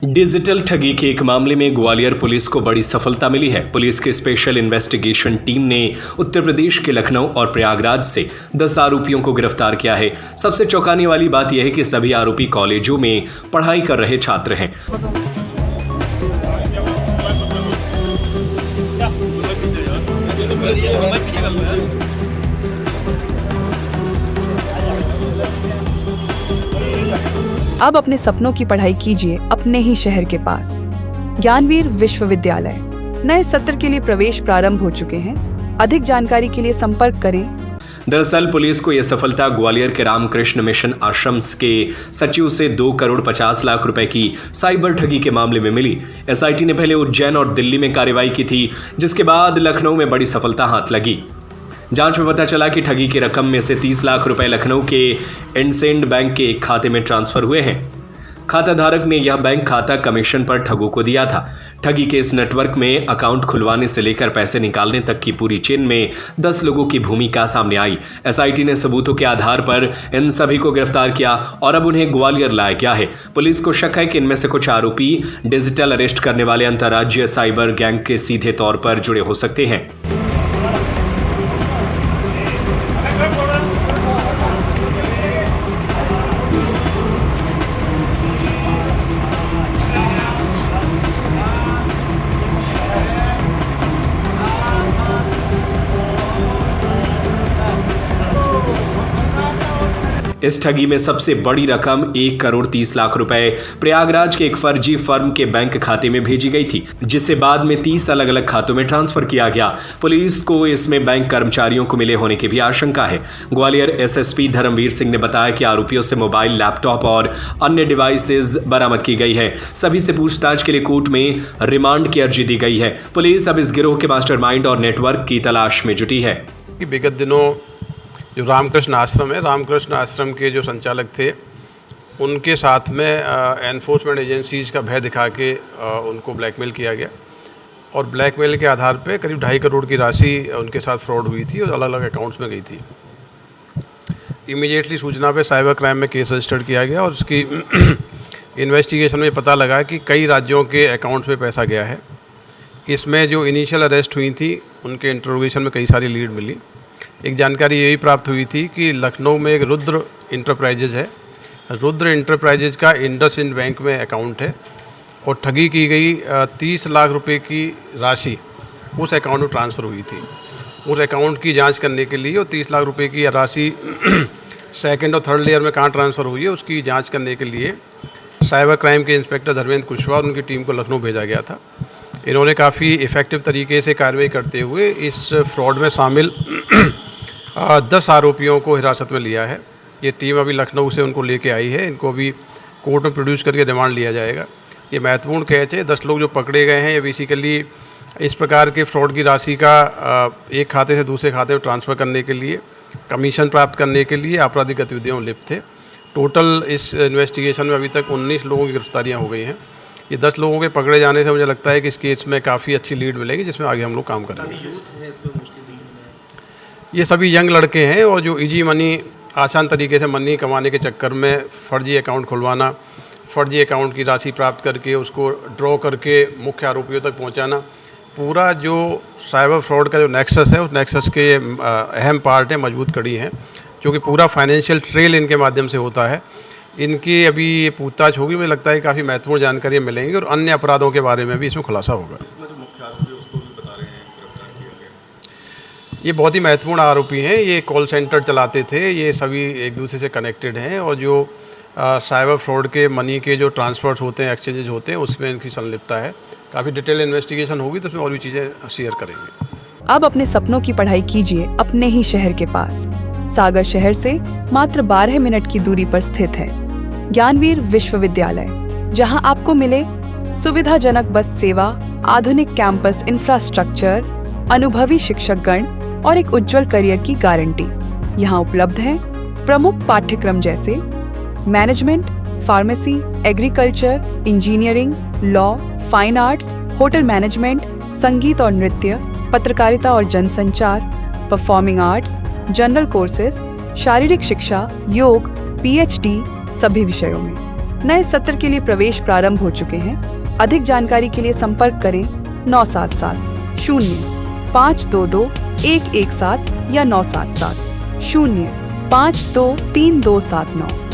Digital ठगी के एक मामले में ग्वालियर पुलिस को बड़ी सफलता मिली है। पुलिस की स्पेशल इन्वेस्टिगेशन टीम ने उत्तर प्रदेश के लखनऊ और प्रयागराज से 10 आरोपियों को गिरफ्तार किया है। सबसे चौंकाने वाली बात यह है कि सभी आरोपी कॉलेजों में पढ़ाई कर रहे छात्र हैं। अब अपने सपनों की पढ़ाई कीजिए अपने ही शहर के पास। ज्ञानवीर विश्वविद्यालय नए सत्र के लिए प्रवेश प्रारंभ हो चुके हैं। अधिक जानकारी के लिए संपर्क करें। दरअसल पुलिस को यह सफलता ग्वालियर के रामकृष्ण मिशन आश्रम के सचिव से 2 करोड़ 50 लाख रुपए की साइबर ठगी के मामले में मिली। एसआईटी ने पहले उज्जैन और दिल्ली में कार्रवाई की थी, जिसके बाद लखनऊ में बड़ी सफलता हाथ लगी। जांच में पता चला कि ठगी की रकम में से 30 लाख रुपए लखनऊ के इंडसेंड बैंक के एक खाते में ट्रांसफर हुए हैं। खाता धारक ने यह बैंक खाता कमीशन पर ठगों को दिया था। ठगी के इस नेटवर्क में अकाउंट खुलवाने से लेकर पैसे निकालने तक की पूरी चेन में 10 लोगों की भूमिका सामने आई। एसआईटी ने सबूतों के आधार पर इन सभी को गिरफ्तार किया और अब उन्हें ग्वालियर लाया गया है। पुलिस को शक है कि इनमें से कुछ आरोपी डिजिटल अरेस्ट करने वाले अंतर्राज्यीय साइबर गैंग के सीधे तौर पर जुड़े हो सकते हैं। इस ठगी में सबसे बड़ी रकम 1 करोड़ 30 लाख रुपए प्रयागराज के एक फर्जी फर्म के बैंक खाते में भेजी गई थी, जिसे बाद में 30 अलग अलग खातों में ट्रांसफर किया गया। पुलिस को इसमें बैंक कर्मचारियों को मिले होने की भी आशंका है। ग्वालियर एसएसपी धर्मवीर सिंह ने बताया कि आरोपियों से मोबाइल, लैपटॉप और अन्य डिवाइसेज बरामद की गई है। सभी से पूछताछ के लिए कोर्ट में रिमांड की अर्जी दी गई है। पुलिस अब इस गिरोह के मास्टरमाइंड और नेटवर्क की तलाश में जुटी है। विगत दिनों जो रामकृष्ण आश्रम है, रामकृष्ण आश्रम के जो संचालक थे, उनके साथ में एनफोर्समेंट एजेंसीज का भय दिखा के उनको ब्लैकमेल किया गया और ब्लैकमेल के आधार पे करीब 2.5 करोड़ की राशि उनके साथ फ्रॉड हुई थी और अलग अलग अकाउंट्स में गई थी। इमीडिएटली सूचना पे साइबर क्राइम में केस रजिस्टर्ड किया गया और उसकी इन्वेस्टिगेशन में पता लगा कि कई राज्यों के अकाउंट्स में पैसा गया है। इसमें जो इनिशियल अरेस्ट हुई थी, उनके इंट्रोगेशन में कई सारी लीड मिली। एक जानकारी यही प्राप्त हुई थी कि लखनऊ में एक रुद्र इंटरप्राइजेज है। रुद्र इंटरप्राइजेज का इंडसइंड बैंक में अकाउंट है और ठगी की गई 30 लाख रुपए की राशि उस अकाउंट में ट्रांसफ़र हुई थी। उस अकाउंट की जांच करने के लिए और 30 लाख रुपए की राशि सेकंड और थर्ड लेयर में कहाँ ट्रांसफ़र हुई है, उसकी जाँच करने के लिए साइबर क्राइम के इंस्पेक्टर धर्मेंद्र कुशवाहा और उनकी टीम को लखनऊ भेजा गया था। इन्होंने काफ़ी इफ़ेक्टिव तरीके से कार्रवाई करते हुए इस फ्रॉड में शामिल 10 आरोपियों को हिरासत में लिया है। ये टीम अभी लखनऊ से उनको लेके आई है। इनको अभी कोर्ट में प्रोड्यूस करके रिमांड लिया जाएगा। ये महत्वपूर्ण कैच है। 10 लोग जो पकड़े गए हैं, ये बेसिकली इस प्रकार के फ्रॉड की राशि का एक खाते से दूसरे खाते में ट्रांसफ़र करने के लिए, कमीशन प्राप्त करने के लिए आपराधिक गतिविधियों में लिप्त थे। टोटल इस इन्वेस्टिगेशन में अभी तक 19 लोगों की गिरफ्तारियाँ हो गई हैं। ये 10 लोगों के पकड़े जाने से मुझे लगता है कि इस केस में काफ़ी अच्छी लीड मिलेगी, जिसमें आगे हम लोग काम करेंगे। ये सभी यंग लड़के हैं और जो इजी मनी, आसान तरीके से मनी कमाने के चक्कर में फर्जी अकाउंट खुलवाना, फर्जी अकाउंट की राशि प्राप्त करके उसको ड्रॉ करके मुख्य आरोपियों तक पहुंचाना, पूरा जो साइबर फ्रॉड का जो नेक्सस है, उस नेक्सस के अहम पार्ट है, मजबूत कड़ी हैं, क्योंकि पूरा फाइनेंशियल ट्रेल इनके माध्यम से होता है। इनकी अभी ये पूछताछ होगी, मुझे लगता है काफ़ी महत्वपूर्ण जानकारी मिलेंगी और अन्य अपराधों के बारे में भी इसमें खुलासा होगा। ये बहुत ही महत्वपूर्ण आरोपी हैं। ये कॉल सेंटर चलाते थे। ये सभी एक दूसरे से कनेक्टेड हैं और जो साइबर फ्रॉड के मनी के जो ट्रांसफर्स होते हैं, एक्सचेंजेस होते हैं, उसमें इनकी संलिप्तता है। काफ़ी डिटेल इन्वेस्टिगेशन होगी तो उसमें और भी चीज़ें शेयर करेंगे। अब अपने सपनों की पढ़ाई कीजिए अपने ही शहर के पास। सागर शहर से मात्र 12 मिनट की दूरी पर स्थित है ज्ञानवीर विश्वविद्यालय, जहां आपको मिले सुविधाजनक बस सेवा, आधुनिक कैंपस इंफ्रास्ट्रक्चर, अनुभवी शिक्षकगण और एक उज्जवल करियर की गारंटी। यहाँ उपलब्ध है प्रमुख पाठ्यक्रम जैसे management, pharmacy, agriculture, engineering, law, fine arts, hotel management, संगीत और नृत्य, पत्रकारिता और जनसंचार, परफॉर्मिंग आर्ट्स, जनरल कोर्सेज, शारीरिक शिक्षा, योग, पीएचडी सभी विषयों में। नए सत्र के लिए प्रवेश प्रारंभ हो चुके हैं। अधिक जानकारी के लिए संपर्क करें 977 0 522 117 या 977 0 523 279।